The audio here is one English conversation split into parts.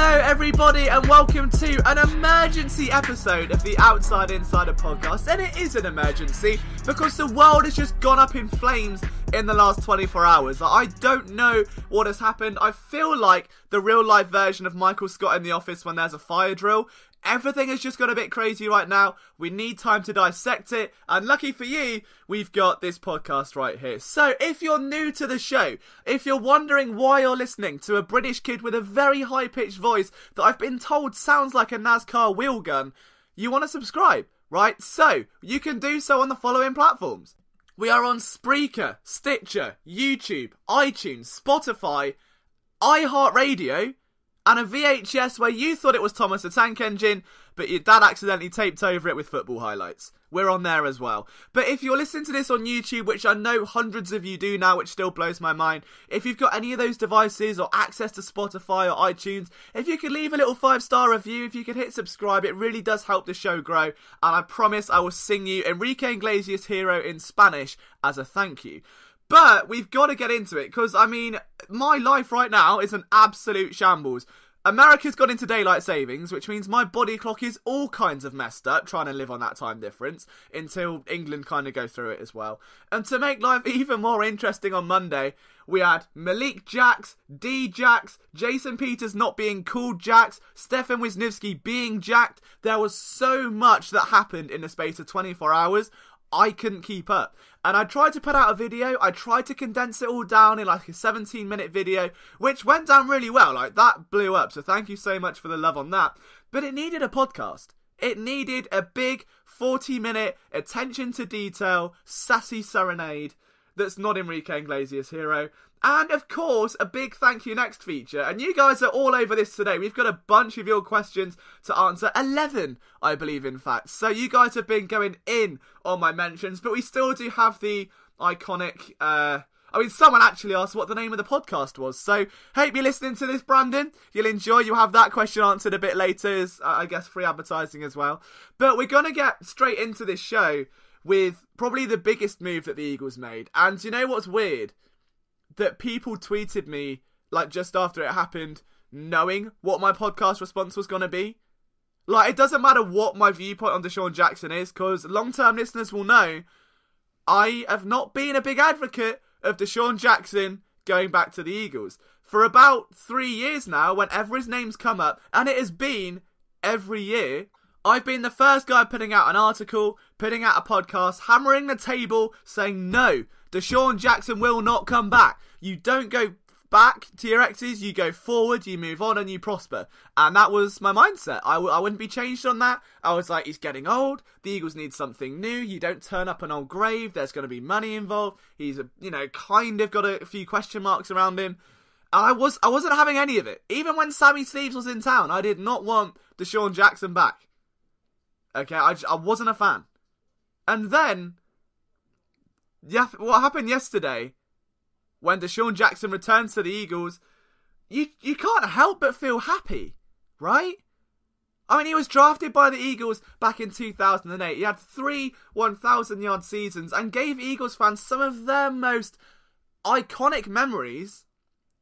Hello everybody and welcome to an emergency episode of the Outside Insider podcast. And it is an emergency because the world has just gone up in flames in the last 24 hours. I don't know what has happened. I feel like the real life version of Michael Scott in The Office when there's a fire drill. Everything has just got a bit crazy right now. We need time to dissect it. And lucky for you, we've got this podcast right here. So if you're new to the show, if you're wondering why you're listening to a British kid with a very high-pitched voice that I've been told sounds like a NASCAR wheel gun, you want to subscribe, right? So you can do so on the following platforms. We are on Spreaker, Stitcher, YouTube, iTunes, Spotify, iHeartRadio, and a VHS where you thought it was Thomas the Tank Engine, but your dad accidentally taped over it with football highlights. We're on there as well. But if you're listening to this on YouTube, which I know hundreds of you do now, which still blows my mind, if you've got any of those devices or access to Spotify or iTunes, if you could leave a little 5-star review, if you could hit subscribe, it really does help the show grow. And I promise I will sing you Enrique Iglesias' Hero in Spanish as a thank you. But we've got to get into it because, I mean, my life right now is an absolute shambles. America's gone into daylight savings, which means my body clock is all kinds of messed up trying to live on that time difference until England kind of go through it as well. And to make life even more interesting on Monday, we had Malik Jackson, D-Jax, Jason Peters not being called Jax, Stefan Wisniewski being jacked. There was so much that happened in the space of 24 hours. I couldn't keep up. And I tried to put out a video, I tried to condense it all down in like a 17-minute video, which went down really well, like that blew up, so thank you so much for the love on that. But it needed a podcast. It needed a big 40-minute attention to detail, sassy serenade that's not Enrique Iglesias' Hero. And, of course, a big thank you next feature. And you guys are all over this today. We've got a bunch of your questions to answer. 11, I believe, in fact. So you guys have been going in on my mentions. But we still do have the iconic... someone actually asked what the name of the podcast was. So, hope you're listening to this, Brandon. You'll enjoy. You'll have that question answered a bit later. As, I guess, free advertising as well. But we're going to get straight into this show with probably the biggest move that the Eagles made. And you know what's weird? That people tweeted me, like, just after it happened, knowing what my podcast response was going to be. Like, it doesn't matter what my viewpoint on Desean Jackson is, because long-term listeners will know I have not been a big advocate of Desean Jackson going back to the Eagles. For about 3 years now, whenever his name's come up, and it has been every year, I've been the first guy putting out an article, putting out a podcast, hammering the table, saying no, Desean Jackson will not come back. You don't go back to your exes, you go forward, you move on and you prosper. And that was my mindset. I wouldn't be changed on that. I was like, he's getting old, the Eagles need something new, you don't turn up an old grave, there's going to be money involved, he's, kind of got a few question marks around him. And I wasn't having any of it. Even when Sammy Sleeves was in town, I did not want Desean Jackson back. Okay, I wasn't a fan. And then, yeah, what happened yesterday, when Desean Jackson returns to the Eagles, you can't help but feel happy, right? I mean, he was drafted by the Eagles back in 2008. He had 3 1,000-yard seasons and gave Eagles fans some of their most iconic memories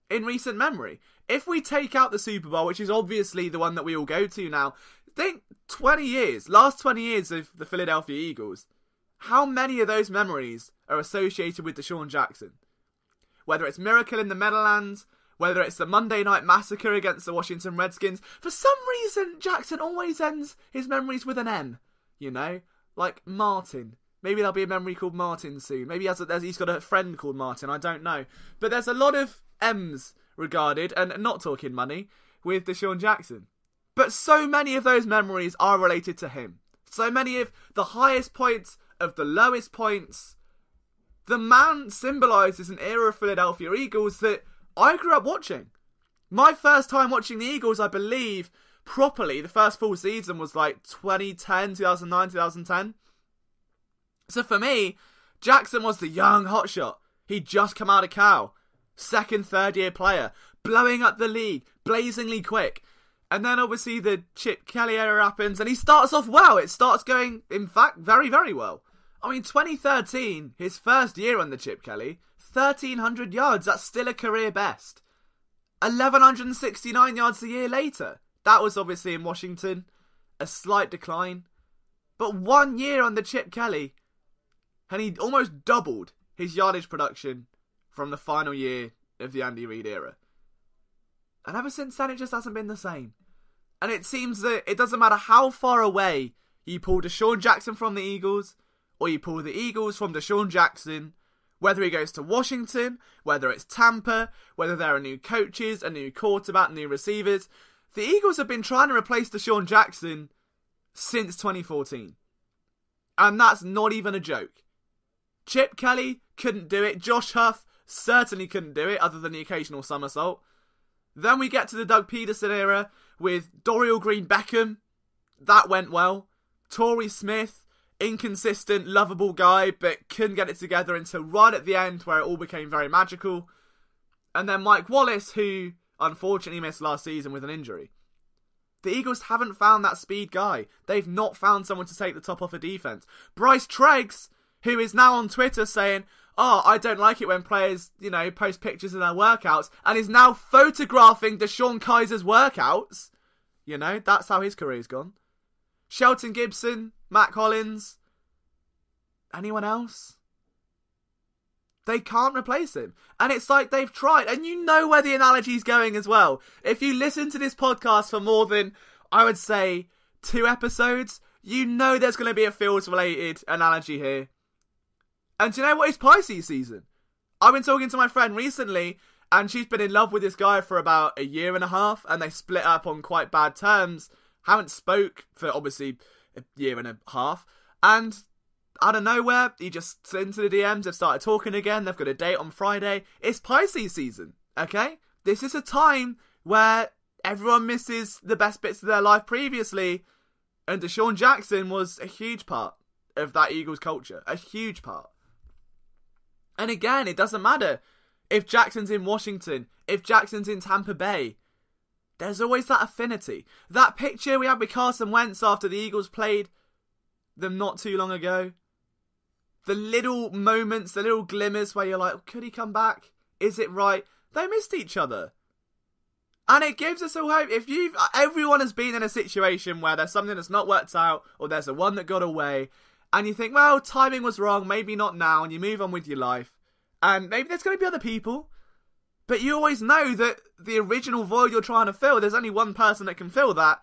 in recent memory. If we take out the Super Bowl, which is obviously the one that we all go to now, think 20 years, last 20 years of the Philadelphia Eagles, how many of those memories are associated with Desean Jackson? Whether it's Miracle in the Meadowlands, whether it's the Monday Night Massacre against the Washington Redskins, for some reason Jackson always ends his memories with an M, like Martin. Maybe there'll be a memory called Martin soon. Maybe he's got a friend called Martin, I don't know. But there's a lot of M's regarded, and not talking money, with Desean Jackson. But so many of those memories are related to him. So many of the highest points, of the lowest points. The man symbolises an era of Philadelphia Eagles that I grew up watching. My first time watching the Eagles, I believe, properly, the first full season was like 2010, 2009, 2010. So for me, Jackson was the young hotshot. He'd just come out of Cal. Second, third year player. Blowing up the league. Blazingly quick. And then obviously the Chip Kelly era happens and he starts off well. It starts going, in fact, very, very well. I mean, 2013, his first year on the Chip Kelly, 1,300 yards. That's still a career best. 1,169 yards a year later. That was obviously in Washington. A slight decline. But 1 year under Chip Kelly, and he almost doubled his yardage production from the final year of the Andy Reid era. And ever since then, it just hasn't been the same. And it seems that it doesn't matter how far away you pull Desean Jackson from the Eagles, or you pull the Eagles from Desean Jackson, whether he goes to Washington, whether it's Tampa, whether there are new coaches, a new quarterback, new receivers. The Eagles have been trying to replace Desean Jackson since 2014. And that's not even a joke. Chip Kelly couldn't do it. Josh Huff certainly couldn't do it, other than the occasional somersault. Then we get to the Doug Peterson era with Dorial Green-Beckham. That went well. Torrey Smith, inconsistent, lovable guy, but couldn't get it together until right at the end, where it all became very magical. And then Mike Wallace, who unfortunately missed last season with an injury. The Eagles haven't found that speed guy. They've not found someone to take the top off a defense. Bryce Treggs, who is now on Twitter saying, I don't like it when players, post pictures of their workouts, and is now photographing DeShone Kizer's workouts. That's how his career's gone. Shelton Gibson, Matt Collins. Anyone else? They can't replace him. And it's like they've tried. And you know where the analogy's going as well. If you listen to this podcast for more than, I would say, 2 episodes, you know there's going to be a Fields-related analogy here. And do you know what? It's Pisces season. I've been talking to my friend recently, and she's been in love with this guy for about a year and a half, and they split up on quite bad terms. Haven't spoke for, obviously, a year and a half. And out of nowhere, he just slid into the DMs, they've started talking again, they've got a date on Friday. It's Pisces season, okay? This is a time where everyone misses the best bits of their life previously, and Desean Jackson was a huge part of that Eagles culture. A huge part. And again, it doesn't matter if Jackson's in Washington, if Jackson's in Tampa Bay. There's always that affinity. That picture we had with Carson Wentz after the Eagles played them not too long ago. The little moments, the little glimmers where you're like, could he come back? Is it right? They missed each other. And it gives us all hope. Everyone has been in a situation where there's something that's not worked out, or there's the one that got away, and you think, well, timing was wrong, maybe not now, and you move on with your life. And maybe there's going to be other people. But you always know that the original void you're trying to fill, there's only one person that can fill that.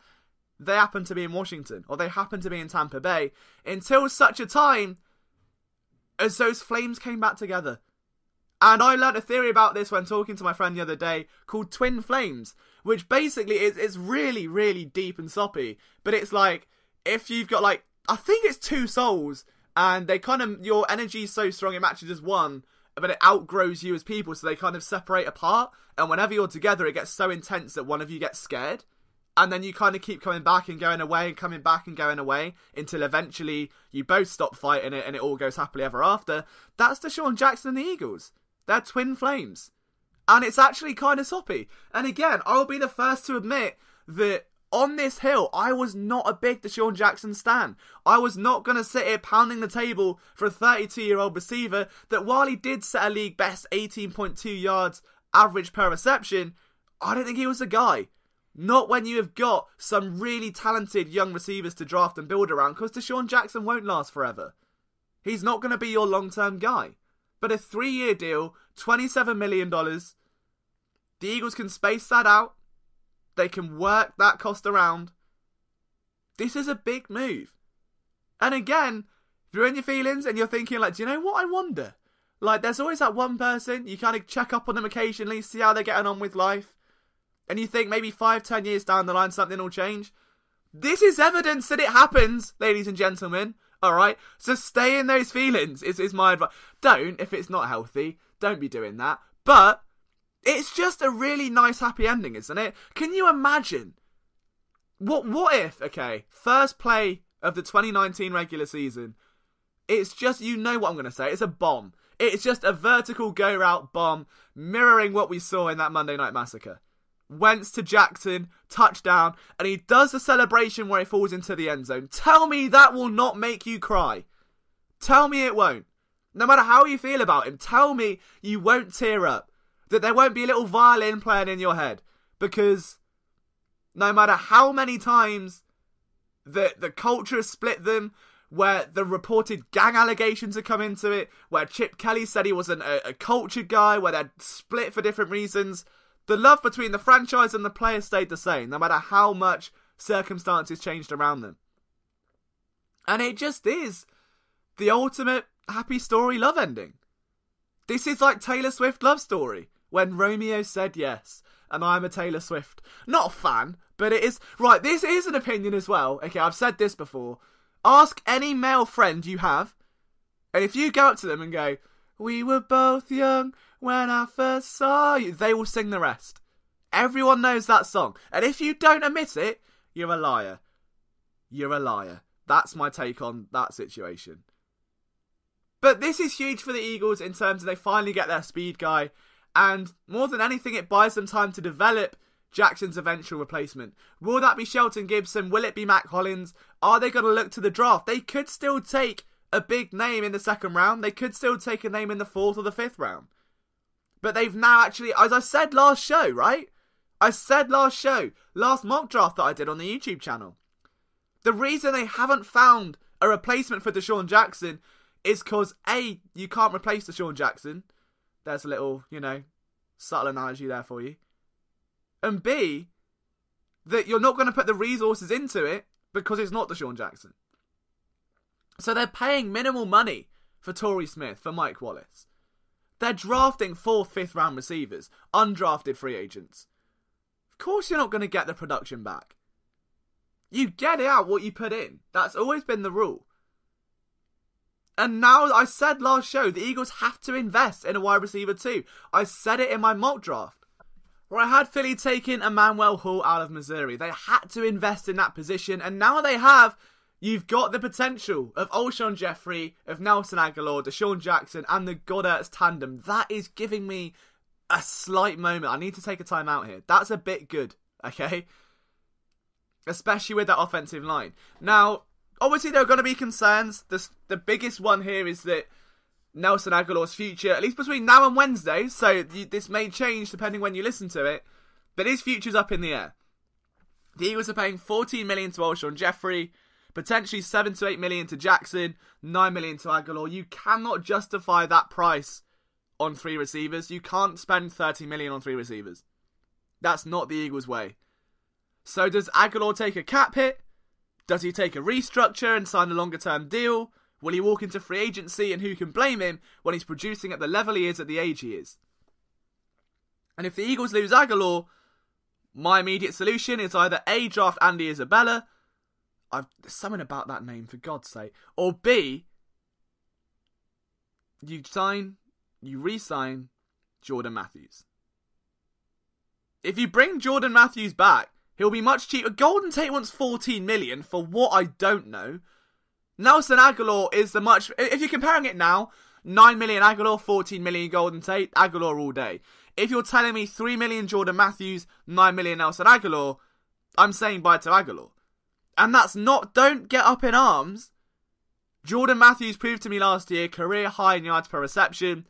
They happen to be in Washington, or they happen to be in Tampa Bay, until such a time as those flames came back together. And I learned a theory about this when talking to my friend the other day called twin flames, which basically is really, really deep and soppy. But it's like, if you've got I think it's 2 souls, and they your energy is so strong it matches as one, but it outgrows you as people, so they kind of separate apart. And whenever you're together, it gets so intense that one of you gets scared. And then you kind of keep coming back and going away and coming back and going away until eventually you both stop fighting it and it all goes happily ever after. That's Desean Jackson and the Eagles. They're twin flames. And it's actually kind of soppy. And again, I'll be the first to admit that on this hill, I was not a big Desean Jackson stan. I was not going to sit here pounding the table for a 32-year-old receiver that while he did set a league best 18.2 yards average per reception, I don't think he was the guy. Not when you have got some really talented young receivers to draft and build around, because Desean Jackson won't last forever. He's not going to be your long-term guy. But a 3-year deal, $27 million, the Eagles can space that out. They can work that cost around. This is a big move. And again, if you're in your feelings and you're thinking do you know what, I wonder? There's always that one person, you kind of check up on them occasionally, see how they're getting on with life. And you think maybe 5-10 years down the line something will change. This is evidence that it happens, ladies and gentlemen. Alright? So stay in those feelings is my advice. Don't, if it's not healthy. Don't be doing that. But it's just a really nice happy ending, isn't it? Can you imagine? What if, okay, first play of the 2019 regular season, it's just, you know what I'm going to say, it's a bomb. It's just a vertical go-route bomb, mirroring what we saw in that Monday Night Massacre. Wentz to Jackson, touchdown, and he does the celebration where he falls into the end zone. Tell me that will not make you cry. Tell me it won't. No matter how you feel about him, tell me you won't tear up. that there won't be a little violin playing in your head. Because no matter how many times the culture has split them, where the reported gang allegations have come into it, where Chip Kelly said he wasn't a culture guy, where they're split for different reasons, the love between the franchise and the players stayed the same, no matter how much circumstances changed around them. And it just is the ultimate happy story love ending. This is like Taylor Swift love story, when Romeo said yes, and I'm a Taylor Swift, not a fan, but it is, right, this is an opinion as well. Okay, I've said this before. Ask any male friend you have, and if you go up to them and go, we were both young when I first saw you, they will sing the rest. Everyone knows that song. And if you don't admit it, you're a liar. You're a liar. That's my take on that situation. But this is huge for the Eagles in terms of they finally get their speed guy, and more than anything, it buys them time to develop Jackson's eventual replacement. Will that be Shelton Gibson? Will it be Mac Hollins? Are they going to look to the draft? They could still take a big name in the second round. They could still take a name in the 4th or the 5th round. But they've now actually, as I said last show, right? I said last mock draft that I did on the YouTube channel. The reason they haven't found a replacement for Desean Jackson is because A, you can't replace Desean Jackson. There's a little, subtle analogy there for you. And B, that you're not going to put the resources into it because it's not Desean Jackson. So they're paying minimal money for Torrey Smith, for Mike Wallace. They're drafting 4th, 5th round receivers, undrafted free agents. Of course you're not going to get the production back. You get out what you put in. That's always been the rule. And now, I said last show, the Eagles have to invest in a wide receiver too. I said it in my mock draft, where I had Philly taking Emmanuel Hall out of Missouri. They had to invest in that position, and now they have. You've got the potential of Alshon Jeffrey, of Nelson Aguilar, Desean Jackson, and the Goddard's tandem. That is giving me a slight moment. I need to take a time out here. That's a bit good, okay? Especially with that offensive line. Now, obviously there are going to be concerns. The biggest one here is that Nelson Aguilar's future, at least between now and Wednesday, so this may change depending when you listen to it, but his future's up in the air. The Eagles are paying $14 million to Alshon Jeffrey, potentially $7 to $8 million to Jackson, $9 million to Aguilar. You cannot justify that price on 3 receivers. You can't spend $30 million on 3 receivers. That's not the Eagles' way. So does Aguilar take a cap hit? Does he take a restructure and sign a longer term deal? Will he walk into free agency, and who can blame him when he's producing at the level he is at the age he is? And if the Eagles lose Aguilar, my immediate solution is either A, draft Andy Isabella. There's something about that name, for God's sake. Or B, you re-sign Jordan Matthews. If you bring Jordan Matthews back, he'll be much cheaper. Golden Tate wants $14 million for what I don't know. Nelson Aguilar is the much... If you're comparing it now, $9 million Aguilar, $14 million Golden Tate, Aguilar all day. If you're telling me $3 million Jordan Matthews, $9 million Nelson Aguilar, I'm saying bye to Aguilar. And that's not... Don't get up in arms. Jordan Matthews proved to me last year, career high in yards per reception,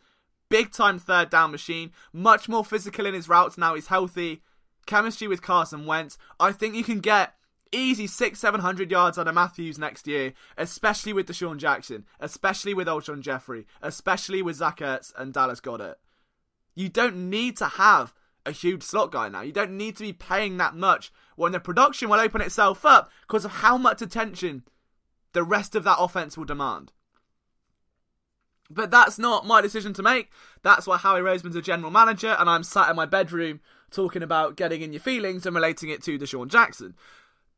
big time third down machine, much more physical in his routes now he's healthy, chemistry with Carson Wentz. I think you can get easy 600-700 yards out of Matthews next year, especially with Desean Jackson, especially with Alshon Jeffrey, especially with Zach Ertz and Dallas Goedert. You don't need to have a huge slot guy now. You don't need to be paying that much when the production will open itself up because of how much attention the rest of that offense will demand. But that's not my decision to make. That's why Howie Roseman's a general manager, and I'm sat in my bedroom talking about getting in your feelings and relating it to Desean Jackson.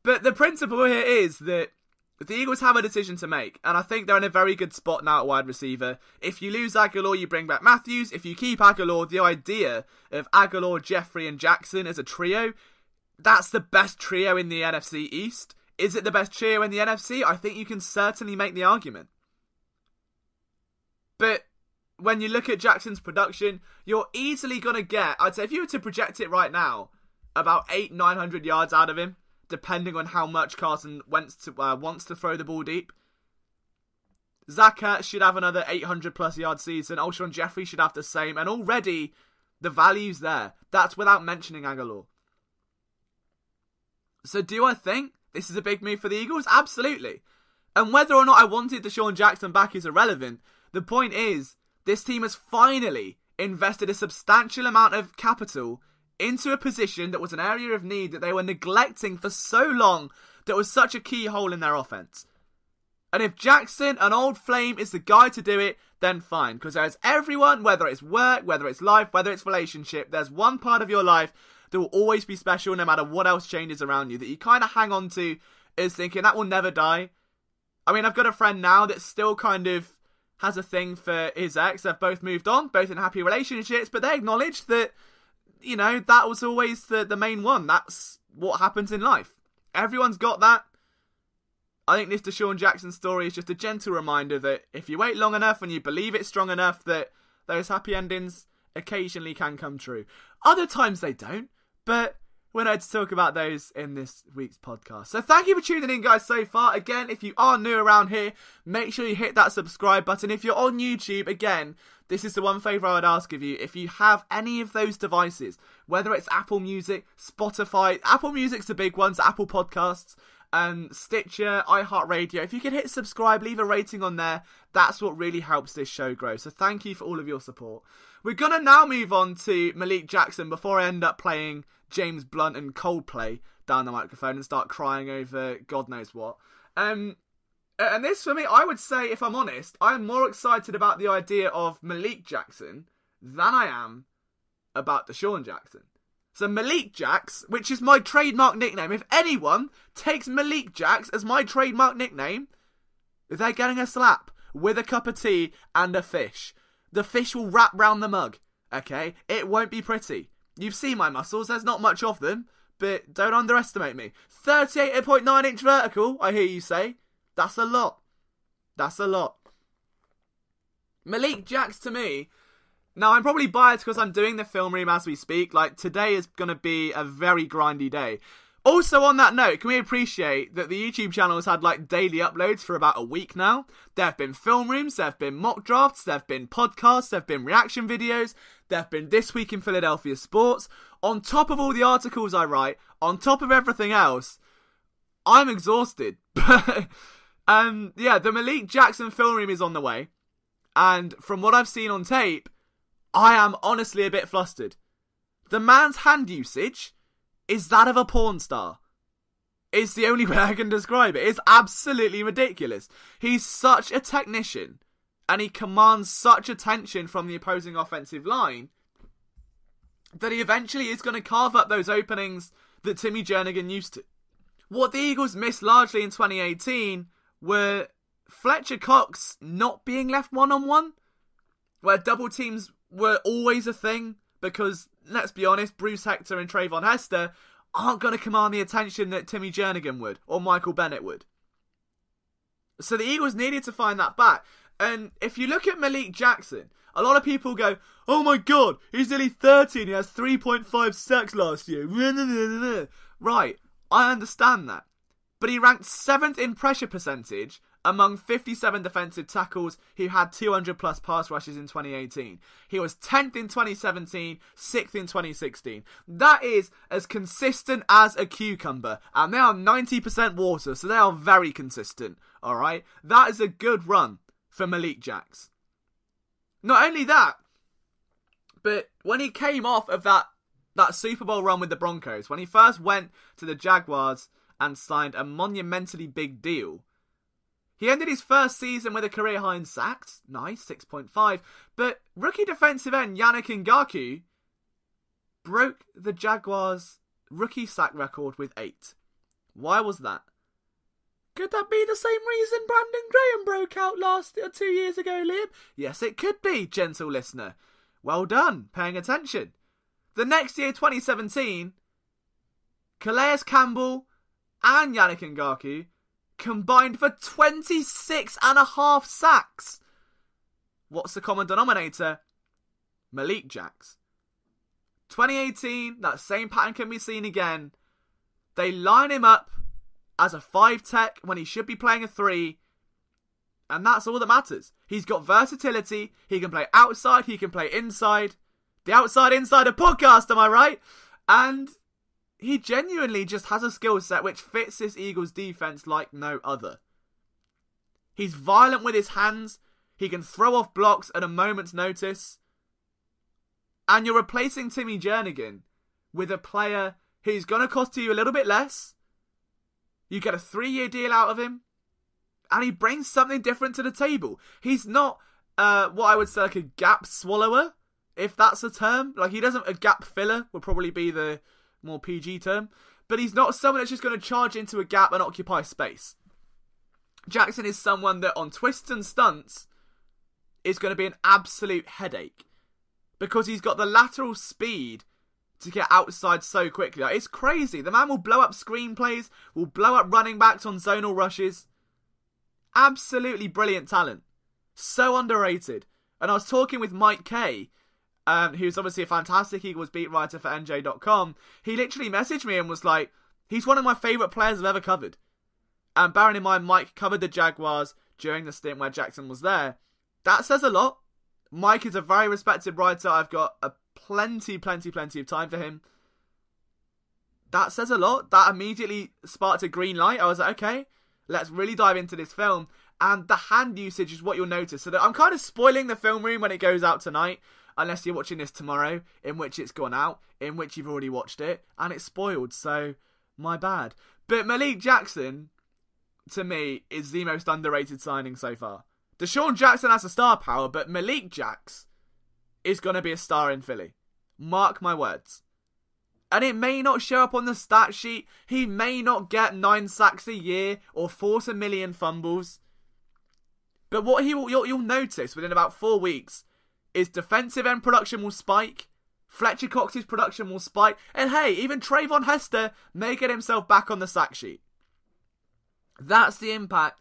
But the principle here is that the Eagles have a decision to make, and I think they're in a very good spot now at wide receiver. If you lose Aguilar, you bring back Matthews. If you keep Aguilar, the idea of Aguilar, Jeffrey, and Jackson as a trio, that's the best trio in the NFC East. Is it the best trio in the NFC? I think you can certainly make the argument. But when you look at Jackson's production, you're easily going to get, I'd say if you were to project it right now, about 800-900 yards out of him, depending on how much Carson wants to throw the ball deep. Zach Ertz should have another 800-plus yard season. Alshon Jeffrey should have the same. And already, The value's there. That's without mentioning Aguilar. So do I think this is a big move for the Eagles? Absolutely. And whether or not I wanted Desean Jackson back is irrelevant. The point is, this team has finally invested a substantial amount of capital into a position that was an area of need that they were neglecting for so long, that was such a key hole in their offense. And if Jackson, an old flame, is the guy to do it, then fine. Because there's everyone, whether it's work, whether it's life, whether it's relationship, there's one part of your life that will always be special no matter what else changes around you, that you kind of hang on to as thinking that will never die. I mean, I've got a friend now that still kind of has a thing for his ex. They've both moved on, both in happy relationships, but they acknowledge that, you know, that was always the main one. That's what happens in life. Everyone's got that. I think this Desean Jackson story is just a gentle reminder that if you wait long enough and you believe it strong enough, that those happy endings occasionally can come true. Other times they don't, but we're not to talk about those in this week's podcast. So thank you for tuning in, guys, so far. Again, if you are new around here, make sure you hit that subscribe button. If you're on YouTube, again, this is the one favour I would ask of you. If you have any of those devices, whether it's Apple Music, Spotify, Apple Music's the big ones, Apple Podcasts, Stitcher, iHeartRadio, if you could hit subscribe, leave a rating on there, that's what really helps this show grow. So thank you for all of your support. We're going to now move on to Malik Jackson before I end up playing James Blunt and Coldplay down the microphone and start crying over God knows what. And this, for me, I would say, if I'm honest, I am more excited about the idea of Malik Jackson than I am about Desean Jackson. So Malik Jax, which is my trademark nickname, if anyone takes Malik Jax as my trademark nickname, they're getting a slap with a cup of tea and a fish. The fish will wrap round the mug, okay? It won't be pretty. You've seen my muscles, there's not much of them, but don't underestimate me. 38.9 inch vertical, I hear you say. That's a lot. That's a lot. Malik Jax, to me, now I'm probably biased because I'm doing the film room as we speak. Like, today is going to be a very grindy day. Also, on that note, can we appreciate that the YouTube channel has had like daily uploads for about a week now? There have been film rooms, there have been mock drafts, there have been podcasts, there have been reaction videos, there have been This Week in Philadelphia Sports. On top of all the articles I write, on top of everything else, I'm exhausted. Yeah, the Malik Jackson film room is on the way. And from what I've seen on tape, I am honestly a bit flustered. The man's hand usage is that of a porn star. It's the only way I can describe it. It's absolutely ridiculous. He's such a technician, and he commands such attention from the opposing offensive line, that he eventually is going to carve up those openings that Timmy Jernigan used to. What the Eagles missed largely in 2018 were Fletcher Cox not being left one-on-one, where double teams were always a thing, because, let's be honest, Bruce Hector and Trayvon Hester aren't going to command the attention that Timmy Jernigan would, or Michael Bennett would. So the Eagles needed to find that back. And if you look at Malik Jackson, a lot of people go, oh my god, he's nearly 30 and he has 3.5 sacks last year. Right, I understand that. But he ranked 7th in pressure percentage among 57 defensive tackles who had 200 plus pass rushes in 2018. He was 10th in 2017, 6th in 2016. That is as consistent as a cucumber. And they are 90% water, so they are very consistent. Alright? That is a good run for Malik Jax. Not only that, but when he came off of that Super Bowl run with the Broncos, when he first went to the Jaguars and signed a monumentally big deal, he ended his first season with a career high in sacks. Nice, 6.5. But rookie defensive end Yannick Ngakoue broke the Jaguars' rookie sack record with 8. Why was that? Could that be the same reason Brandon Graham broke out 2 years ago, Liam? Yes, it could be, gentle listener. Well done, paying attention. The next year, 2017, Calais Campbell and Yannick Ngakoue combined for 26.5 sacks. What's the common denominator? Malik Jax. 2018, that same pattern can be seen again. They line him up as a 5 tech when he should be playing a 3. And that's all that matters. He's got versatility. He can play outside. He can play inside. The Outside Insider podcast, am I right? And he genuinely just has a skill set which fits this Eagles defense like no other. He's violent with his hands. He can throw off blocks at a moment's notice. And you're replacing Timmy Jernigan with a player who's going to cost you a little bit less. You get a 3-year deal out of him. And he brings something different to the table. He's not what I would say like a gap swallower, if that's a term. Like, he doesn't, a gap filler would probably be the more PG term. But he's not someone that's just going to charge into a gap and occupy space. Jackson is someone that on twists and stunts is going to be an absolute headache. Because he's got the lateral speed to get outside so quickly. Like, it's crazy. The man will blow up screenplays, will blow up running backs on zonal rushes. Absolutely brilliant talent. So underrated. And I was talking with Mike Kay, who's obviously a fantastic Eagles beat writer for NJ.com. He literally messaged me and was like, he's one of my favourite players I've ever covered. And bearing in mind, Mike covered the Jaguars during the stint where Jackson was there. That says a lot. Mike is a very respected writer. I've got a plenty of time for him. That says a lot. That immediately sparked a green light. I was like, okay, let's really dive into this film. And the hand usage is what you'll notice. So that I'm kind of spoiling the film room when it goes out tonight. Unless you're watching this tomorrow, in which it's gone out, in which you've already watched it. And it's spoiled, so my bad. But Malik Jackson, to me, is the most underrated signing so far. Desean Jackson has a star power, but Malik Jax is going to be a star in Philly. Mark my words. And it may not show up on the stat sheet. He may not get 9 sacks a year or force 1 million fumbles. But what you'll notice within about 4 weeks is defensive end production will spike. Fletcher Cox's production will spike. And hey, even Trayvon Hester may get himself back on the sack sheet. That's the impact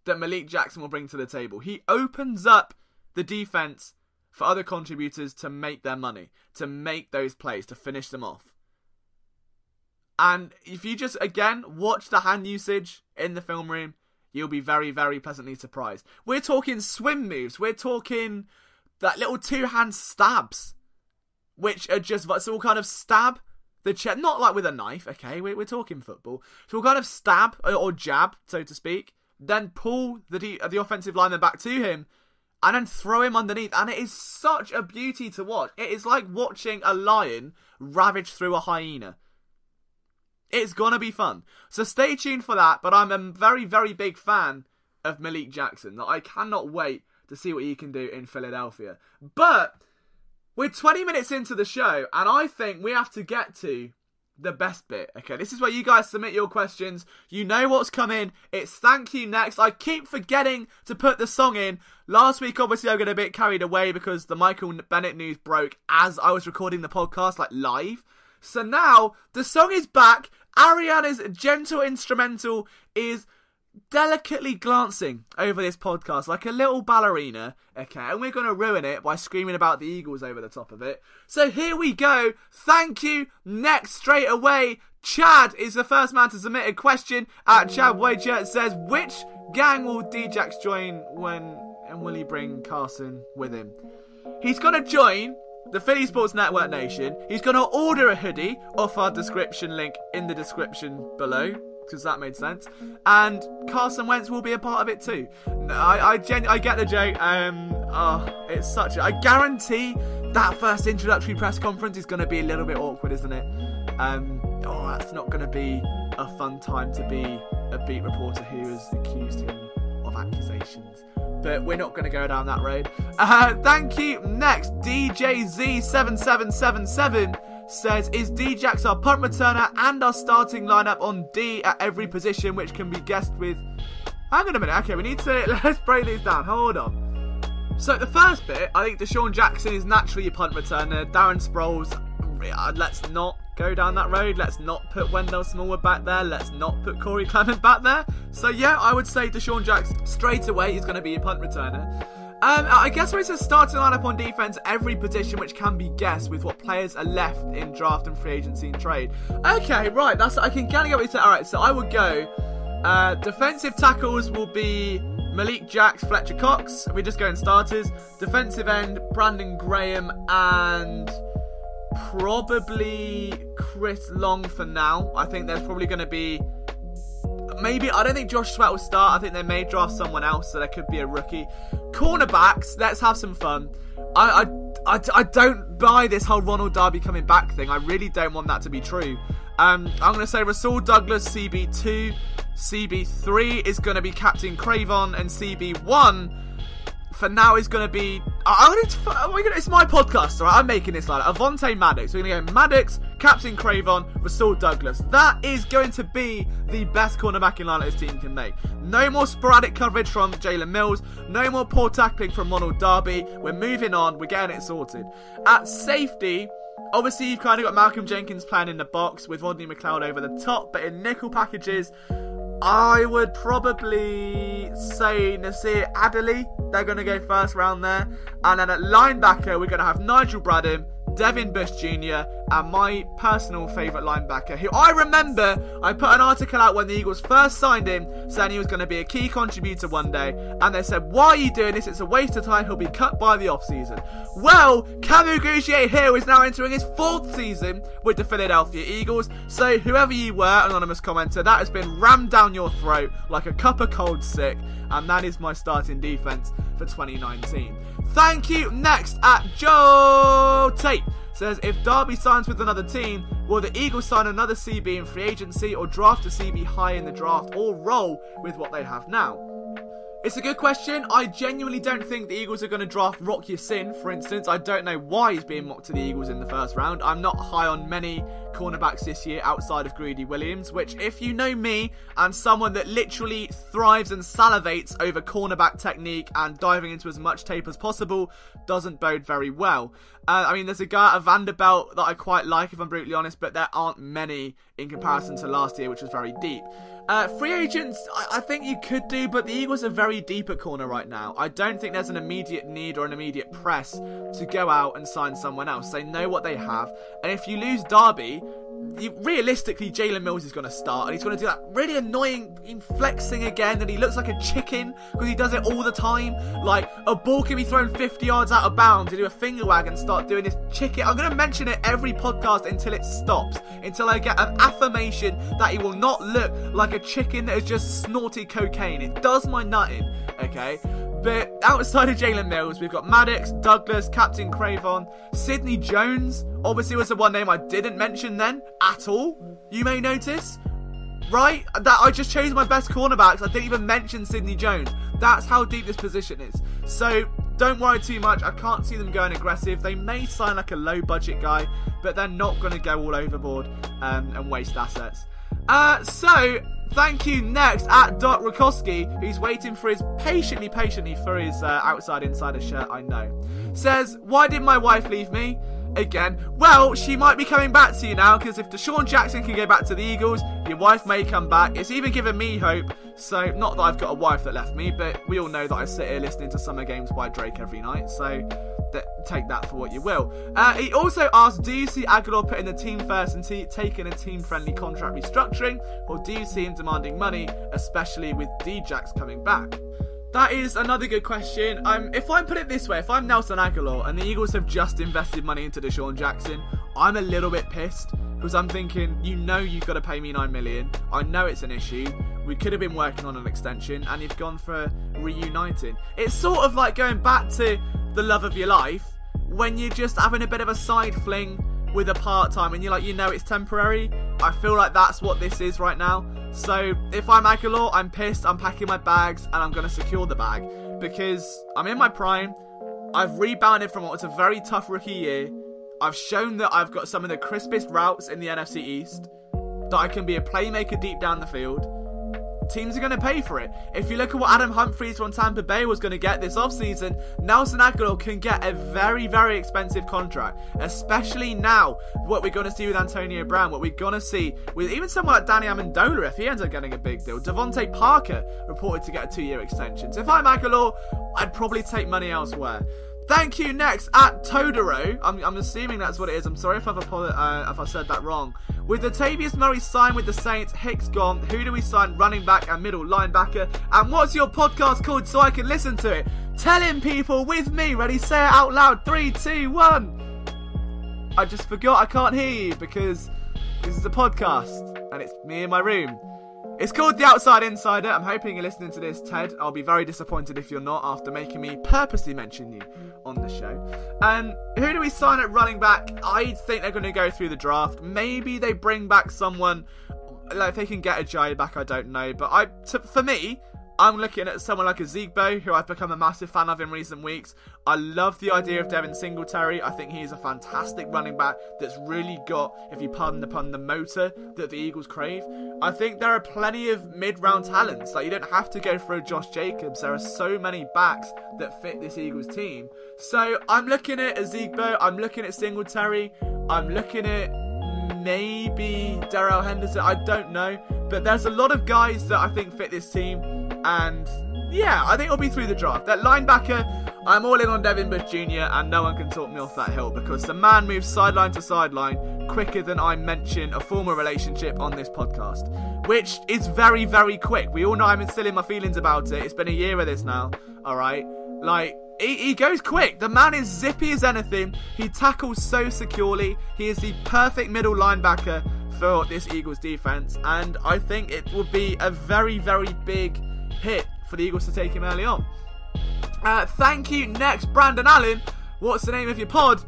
that Malik Jackson will bring to the table. He opens up the defense for other contributors to make their money, to make those plays, to finish them off. And if you just, again, watch the hand usage in the film room, you'll be very, very pleasantly surprised. We're talking swim moves. We're talking that little 2-hand stabs, which are just, so we'll kind of stab the chest, not like with a knife, okay, we're talking football. So we'll kind of stab, or jab, so to speak, then pull the offensive lineman back to him, and then throw him underneath. And it is such a beauty to watch. It is like watching a lion ravage through a hyena. It's gonna be fun. So stay tuned for that. But I'm a very, very big fan of Malik Jackson. I cannot wait to see what he can do in Philadelphia. But we're 20 minutes into the show, and I think we have to get to the best bit. Okay, this is where you guys submit your questions. You know what's coming. It's Thank You Next. I keep forgetting to put the song in. Last week, obviously, I got a bit carried away because the Michael Bennett news broke as I was recording the podcast, like live. So now, the song is back. Ariana's gentle instrumental is delicately glancing over this podcast like a little ballerina, okay, and we're going to ruin it by screaming about the Eagles over the top of it. So here we go. Thank you. Next, straight away, Chad is the first man to submit a question. Chad Wager says, which gang will D-Jax join when, and will he bring Carson with him? He's going to join the Philly Sports Network Nation. He's going to order a hoodie off our description link in the description below, because that made sense. And Carson Wentz will be a part of it too. No, I get the joke. It's such a... I guarantee that first introductory press conference is going to be a little bit awkward, isn't it? That's not going to be a fun time to be a beat reporter who has accused him of accusations. But we're not going to go down that road. Thank you. Next, DJZ7777 says, is D-Jax our punt returner and our starting lineup on D at every position, which can be guessed with... Hang on a minute. Okay, we need to... Let's break these down. Hold on. So the first bit, I think Desean Jackson is naturally a punt returner. Darren Sproles, let's not go down that road. Let's not put Wendell Smallwood back there. Let's not put Corey Clement back there. So yeah, I would say Desean Jackson straight away is going to be a punt returner. I guess we're just starting lineup on defense, every position which can be guessed with what players are left in draft and free agency and trade. Okay, right, I can kind of get what you said. Alright, so I would go, defensive tackles will be Malik Jackson, Fletcher Cox. We're just going starters. Defensive end, Brandon Graham and probably Chris Long for now. I think there's probably going to be... Maybe, I don't think Josh Sweat will start. I think they may draft someone else, so there could be a rookie. Cornerbacks, let's have some fun. I don't buy this whole Ronald Darby coming back thing. I really don't want that to be true. I'm going to say Rasul Douglas, CB2. CB3 is going to be Captain Cravon, and CB1 for now is going to be... it's my podcast, alright? I'm making this like Avonte Maddox. We're going to go Maddox, Captain Cravon, Rasul Douglas. That is going to be the best cornerback in line that this team can make. No more sporadic coverage from Jalen Mills. No more poor tackling from Ronald Darby. We're moving on. We're getting it sorted. At safety... Obviously, you've kind of got Malcolm Jenkins playing in the box with Rodney McLeod over the top, but in nickel packages, I would probably say Nasir Adderley. They're going to go first round there. And then at linebacker, we're going to have Nigel Bradham, Devin Bush Jr., and my personal favourite linebacker, who I remember I put an article out when the Eagles first signed him, saying he was going to be a key contributor one day, and they said, why are you doing this? It's a waste of time. He'll be cut by the off-season. Well, Camu Gougier-Hill is now entering his 4th season with the Philadelphia Eagles, so whoever you were, anonymous commenter, that has been rammed down your throat like a cup of cold sick, and that is my starting defence for 2019. Thank you. Next at Joe Tate says, if Darby signs with another team, will the Eagles sign another CB in free agency or draft a CB high in the draft or roll with what they have now? It's a good question. I genuinely don't think the Eagles are going to draft Rock Ya-Sin, for instance. I don't know why he's being mocked to the Eagles in the first round. I'm not high on many cornerbacks this year outside of Greedy Williams, which, if you know me, I'm someone that literally thrives and salivates over cornerback technique and diving into as much tape as possible, doesn't bode very well. I mean, there's a guy at Vanderbilt that I quite like, if I'm brutally honest, but there aren't many in comparison to last year, which was very deep. Free agents, I think you could do, but the Eagles are very deep at corner right now. I don't think there's an immediate need or an immediate press to go out and sign someone else. They know what they have, and if you lose Darby, realistically, Jalen Mills is going to start, and he's going to do that really annoying flexing again, and he looks like a chicken because he does it all the time. Like, a ball can be thrown 50 yards out of bounds, to do a finger wag and start doing this chicken. I'm going to mention it every podcast until it stops, until I get an affirmation that he will not look like a chicken that has just snorted cocaine. It does my nutting, okay? But outside of Jalen Mills, we've got Maddox, Douglas, Captain Cravon, Sidney Jones. Obviously was the one name I didn't mention then at all, you may notice. Right? That I just chose my best cornerbacks. I didn't even mention Sidney Jones. That's how deep this position is. So don't worry too much. I can't see them going aggressive. They may sign like a low budget guy, but they're not going to go all overboard and waste assets. So thank you. Next at Doc Rakowski, who's waiting for his patiently for his outside insider shirt. I know. Says, why did my wife leave me? Again, well, she might be coming back to you now, because if Desean Jackson can go back to the Eagles, your wife may come back. It's even given me hope. So, not that I've got a wife that left me, but we all know that I sit here listening to Summer Games by Drake every night, so take that for what you will. He also asked, do you see Aguilar putting the team first and taking a team-friendly contract restructuring, or do you see him demanding money, especially with D-Jax coming back? That is another good question. If I put it this way, if I'm Nelson Aguilar and the Eagles have just invested money into Desean Jackson, I'm a little bit pissed, because I'm thinking, you've got to pay me $9 million. I know it's an issue. We could have been working on an extension, and you've gone for reuniting. It's sort of like going back to the love of your life when you're just having a bit of a side fling with a part-time, and you're like, it's temporary. I feel like that's what this is right now. So if I'm Aguilar, I'm pissed, I'm packing my bags, and I'm going to secure the bag, because I'm in my prime. I've rebounded from what was a very tough rookie year. I've shown that I've got some of the crispest routes in the NFC East, that I can be a playmaker deep down the field. Teams are going to pay for it. If you look at what Adam Humphries from Tampa Bay was going to get this offseason, Nelson Aguilar can get a very, very expensive contract, especially now, what we're going to see with Antonio Brown, what we're going to see with even someone like Danny Amendola if he ends up getting a big deal. Devontae Parker reported to get a 2-year extension. So if I'm Aguilar, I'd probably take money elsewhere. Thank you next at Todoro. I'm assuming that's what it is. I'm sorry if I said that wrong. With Latavius Murray signed with the Saints, Hicks gone, who do we sign running back and middle linebacker? And what's your podcast called so I can listen to it? Telling people with me. Ready, say it out loud. 3, 2, 1. I just forgot I can't hear you because this is a podcast and it's me in my room. It's called The Outside Insider. I'm hoping you're listening to this, Ted. I'll be very disappointed if you're not after making me purposely mention you on the show. And who do we sign at running back? I think they're going to go through the draft. Maybe they bring back someone, like if they can get a Jay back, I don't know. But for me, I'm looking at someone like a Zegbo, who I've become a massive fan of in recent weeks. I love the idea of Devin Singletary. I think he's a fantastic running back that's really got, if you pardon the pun, the motor that the Eagles crave. I think there are plenty of mid-round talents. Like, you don't have to go for a Josh Jacobs. There are so many backs that fit this Eagles team. So I'm looking at a Zegbo. I'm looking at Singletary. I'm looking at maybe Darrell Henderson. I don't know. But there's a lot of guys that I think fit this team. And yeah, I think it'll be through the draft. That linebacker, I'm all in on Devin Bush Jr. and no one can talk me off that hill because the man moves sideline to sideline quicker than I mention a former relationship on this podcast, which is very, very quick. We all know I'm still in my feelings about it. It's been a year of this now, alright? Like, he goes quick. The man is zippy as anything. He tackles so securely. He is the perfect middle linebacker for this Eagles defense, and I think it will be a very, very big hit for the Eagles to take him early on. Thank you. Next, Brandon Allen. What's the name of your pod?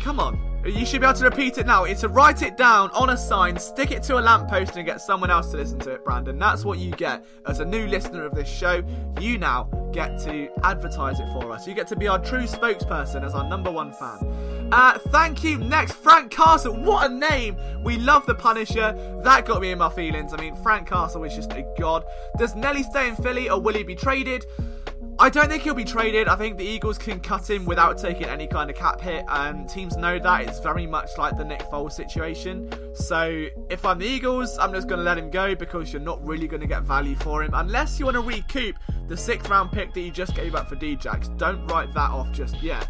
Come on. You should be able to repeat it now. It's to write it down on a sign, stick it to a lamppost and get someone else to listen to it, Brandon. That's what you get as a new listener of this show. You now get to advertise it for us. You get to be our true spokesperson as our number one fan. Thank you. Next, Frank Castle. What a name. We love the Punisher. That got me in my feelings. I mean, Frank Castle is just a god. Does Nelly stay in Philly or will he be traded? I don't think he'll be traded. I think the Eagles can cut him without taking any kind of cap hit, and teams know that. It's very much like the Nick Foles situation. So if I'm the Eagles, I'm just going to let him go because you're not really going to get value for him unless you want to recoup the 6th round pick that you just gave up for Djax. Don't write that off just yet.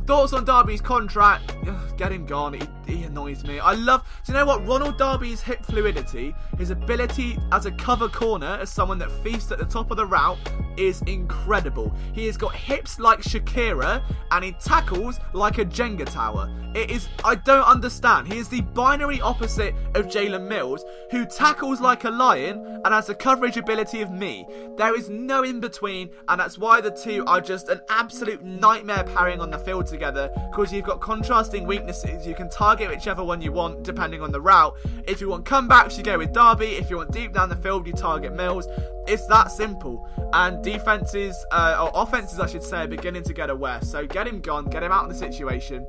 Thoughts on Darby's contract? Ugh, get him gone. He annoys me. Do you know what? Ronald Darby's hip fluidity, his ability as a cover corner, as someone that feasts at the top of the route, is incredible. He has got hips like Shakira, and he tackles like a Jenga tower. I don't understand. He is the binary opposite of Jalen Mills, who tackles like a lion and has the coverage ability of me. There is no in between, and that's why the two are just an absolute nightmare pairing on the field together, because you've got contrasting weaknesses. You can target whichever one you want depending on the route. If you want comebacks, you go with Darby. If you want deep down the field, you target Mills. It's that simple. And defenses, or offenses I should say, are beginning to get aware. So get him gone, get him out of the situation.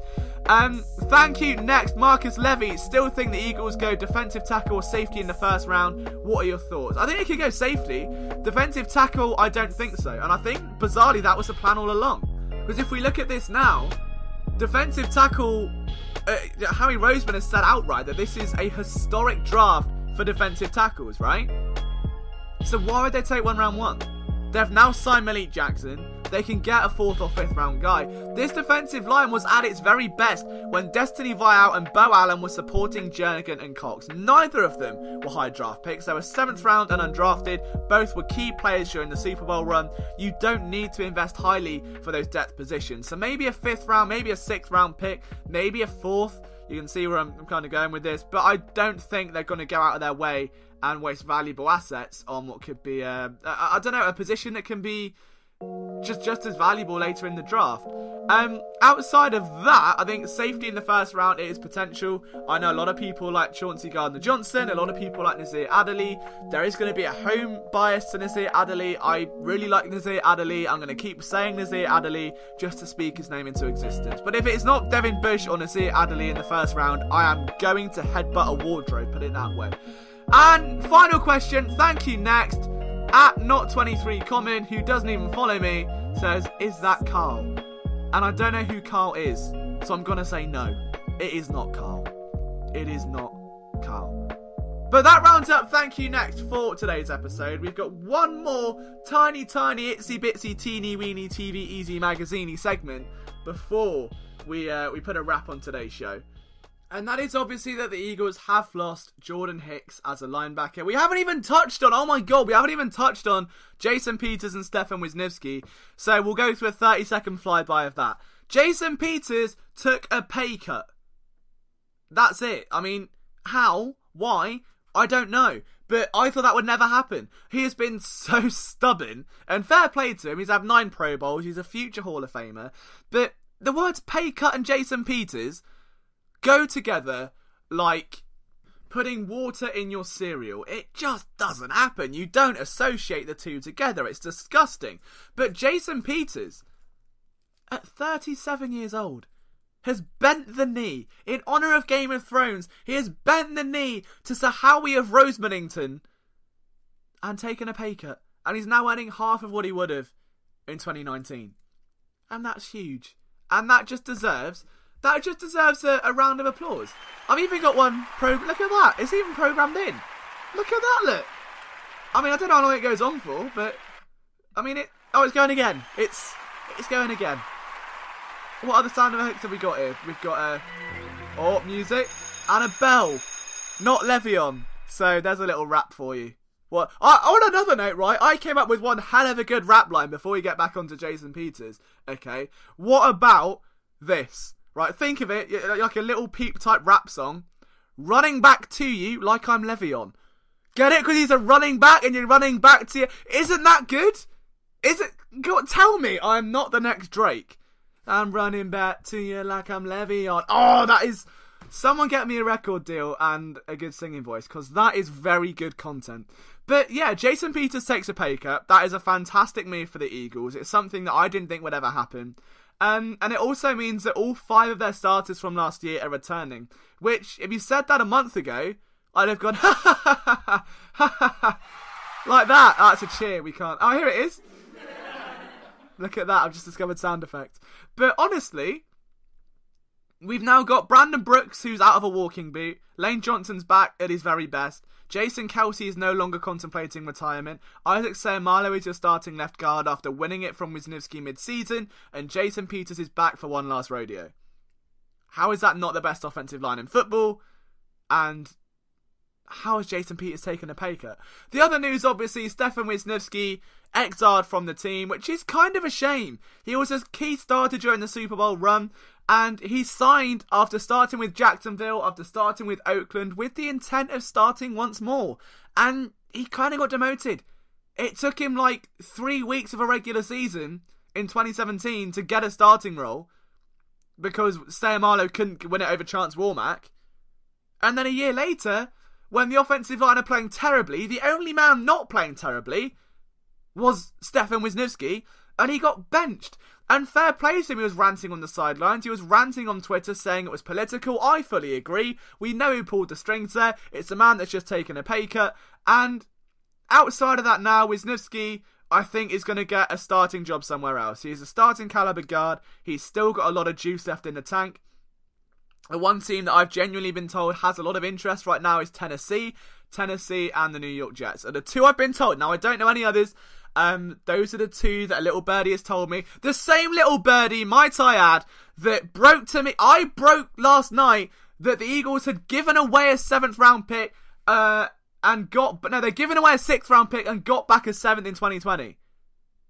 Thank you. Next, Marcus Levy. Still think the Eagles go defensive tackle or safety in the first round. What are your thoughts? I think they could go safety. Defensive tackle, I don't think so. And I think, bizarrely, that was the plan all along. Because if we look at this now, defensive tackle, Howie Roseman has said outright that this is a historic draft for defensive tackles, right? So why would they take one round one? They've now signed Malik Jackson. They can get a 4th or 5th round guy. This defensive line was at its very best when Destiny Vial and Bo Allen were supporting Jernigan and Cox. Neither of them were high draft picks. They were 7th round and undrafted. Both were key players during the Super Bowl run. You don't need to invest highly for those depth positions. So maybe a 5th round, maybe a 6th round pick, maybe a 4th. You can see where I'm kind of going with this. But I don't think they're going to go out of their way and waste valuable assets on what could be a position that can be just as valuable later in the draft. Outside of that, I think safety in the first round is potential. I know a lot of people like Chauncey Gardner-Johnson, a lot of people like Nasir Adderley. There is going to be a home bias to Nasir Adderley. I really like Nasir Adderley. I'm going to keep saying Nasir Adderley just to speak his name into existence. But if it's not Devin Bush or Nasir Adderley in the first round, I am going to headbutt a wardrobe, put it that way. And final question, thank you. Next, at Not23Common, who doesn't even follow me, says, is that Carl? And I don't know who Carl is, so I'm going to say no. It is not Carl. It is not Carl. But that rounds up Thank You Next for today's episode. We've got one more tiny, itsy bitsy, teeny weeny TV Easy Magazine segment before we put a wrap on today's show. And that is obviously that the Eagles have lost Jordan Hicks as a linebacker. We haven't even touched on, Jason Peters and Stefan Wisniewski. So we'll go through a 30-second flyby of that. Jason Peters took a pay cut. That's it. I mean, how? Why? I don't know. But I thought that would never happen. He has been so stubborn. And fair play to him. He's had 9 Pro Bowls. He's a future Hall of Famer. But the words pay cut and Jason Peters go together like putting water in your cereal. It just doesn't happen. You don't associate the two together. It's disgusting. But Jason Peters, at 37 years old, has bent the knee. In honour of Game of Thrones, he has bent the knee to Sir Howie of Rosemanington and taken a pay cut. And he's now earning half of what he would have in 2019. And that's huge. And that just deserves a round of applause. I've even got one look at that. It's even programmed in. Look at that, look. I mean, I don't know how long it goes on for, but I mean it's going again. It's going again. What other sound effects have we got here? We've got music and a bell. Not Le'Veon. So there's a little rap for you. What? On another note, right, I came up with one hell of a good rap line before we get back onto Jason Peters. Okay. What about this? Right, think of it like a little Peep type rap song. Running back to you like I'm Le'Veon. Get it? Because he's a running back and you're running back to you. Isn't that good? Is it? Go on, tell me I'm not the next Drake. I'm running back to you like I'm Le'Veon. Oh, that is... Someone get me a record deal and a good singing voice, because that is very good content. But yeah, Jason Peters takes a pay cut. That is a fantastic move for the Eagles. It's something that I didn't think would ever happen. And it also means that all 5 of their starters from last year are returning. Which, if you said that a month ago, I'd have gone, ha ha ha ha ha ha ha. Like that. That's a cheer, we can't. Oh, here it is. Look at that, I've just discovered sound effects. But honestly, we've now got Brandon Brooks, who's out of a walking boot. Lane Johnson's back at his very best. Jason Kelsey is no longer contemplating retirement. Isaac Seumalo is your starting left guard after winning it from Wisniewski mid-season. And Jason Peters is back for one last rodeo. How is that not the best offensive line in football? And how has Jason Peters taken a pay cut? The other news, obviously, Stefan Wisniewski exiled from the team, which is kind of a shame. He was a key starter during the Super Bowl run, and he signed after starting with Jacksonville, after starting with Oakland, with the intent of starting once more. And he kind of got demoted. It took him like 3 weeks of a regular season in 2017 to get a starting role, because Seumalo couldn't win it over Chance Warmack. And then a year later, when the offensive line are playing terribly, the only man not playing terribly was Stefan Wisniewski, and he got benched. And fair play to him, he was ranting on the sidelines, he was ranting on Twitter saying it was political. I fully agree. We know who pulled the strings there. It's a man that's just taken a pay cut. And outside of that now, Wisniewski, I think, is going to get a starting job somewhere else. He's a starting caliber guard. He's still got a lot of juice left in the tank. The one team that I've genuinely been told has a lot of interest right now is Tennessee. Tennessee and the New York Jets are the 2 I've been told. Now, I don't know any others. Those are the 2 that a little birdie has told me. The same little birdie, might I add, that broke to me. I broke last night that the Eagles had given away a 7th round pick, they're giving away a 6th round pick and got back a 7th in 2020.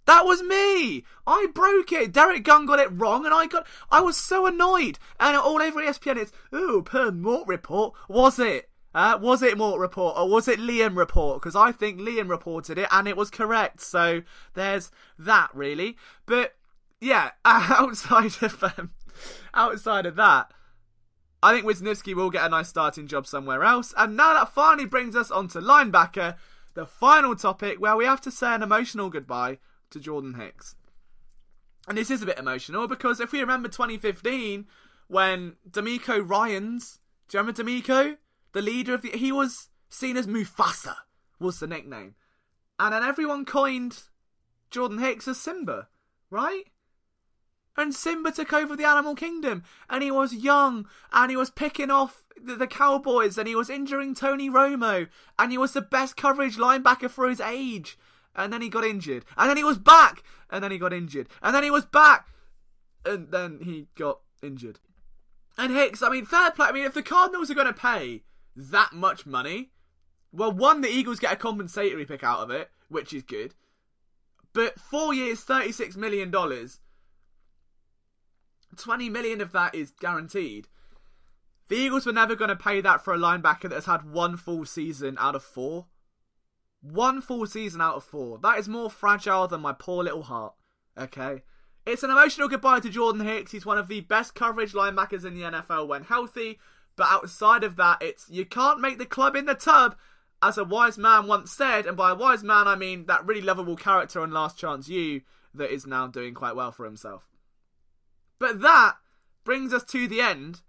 That was me. I broke it. Derek Gunn got it wrong, and I was so annoyed. And all over ESPN, it's per Mort Report. Was it? Was it Mort Report or was it Liam Report? Because I think Liam reported it and it was correct. So there's that, really. But yeah, outside of that, I think Wisniewski will get a nice starting job somewhere else. And now that finally brings us on to linebacker, the final topic where we have to say an emotional goodbye to Jordan Hicks. And this is a bit emotional because if we remember 2015 when D'Amico Ryans, do you remember D'Amico? The leader of he was seen as Mufasa, was the nickname. And then everyone coined Jordan Hicks as Simba, right? And Simba took over the animal kingdom, and he was young, and he was picking off the Cowboys, and he was injuring Tony Romo, and he was the best coverage linebacker for his age. And then he got injured, and then he was back, and then he got injured, and then he was back, and then he got injured. And Hicks, I mean, fair play. I mean, if the Cardinals are going to pay that much money, well, one, the Eagles get a compensatory pick out of it, which is good. But 4 years, $36 million, 20 million of that is guaranteed. The Eagles were never going to pay that for a linebacker that has had one full season out of 4. One full season out of 4. That is more fragile than my poor little heart. Okay? It's an emotional goodbye to Jordan Hicks. He's one of the best coverage linebackers in the NFL when healthy. But outside of that, it's you can't make the club in the tub, as a wise man once said. And by a wise man, I mean that really lovable character on Last Chance U that is now doing quite well for himself. But that brings us to the end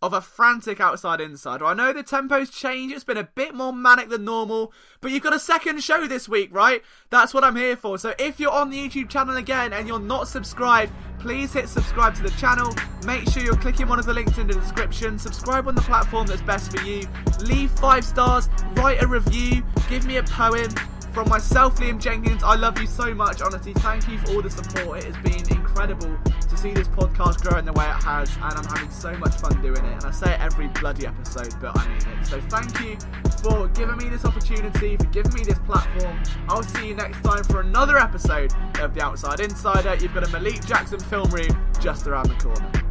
of a frantic Outside Insider. I know the tempo's changed, it's been a bit more manic than normal, but you've got a second show this week, right? That's what I'm here for. So if you're on the YouTube channel again and you're not subscribed, please hit subscribe to the channel. Make sure you're clicking one of the links in the description. Subscribe on the platform that's best for you. Leave 5 stars, write a review, give me a poem. From myself, Liam Jenkins, I love you so much. Honestly, thank you for all the support. It has been incredible to see this podcast grow in the way it has, and I'm having so much fun doing it. And I say it every bloody episode, but I mean it. So thank you for giving me this opportunity, for giving me this platform. I'll see you next time for another episode of The Outside Insider. You've got a Malik Jackson film room just around the corner.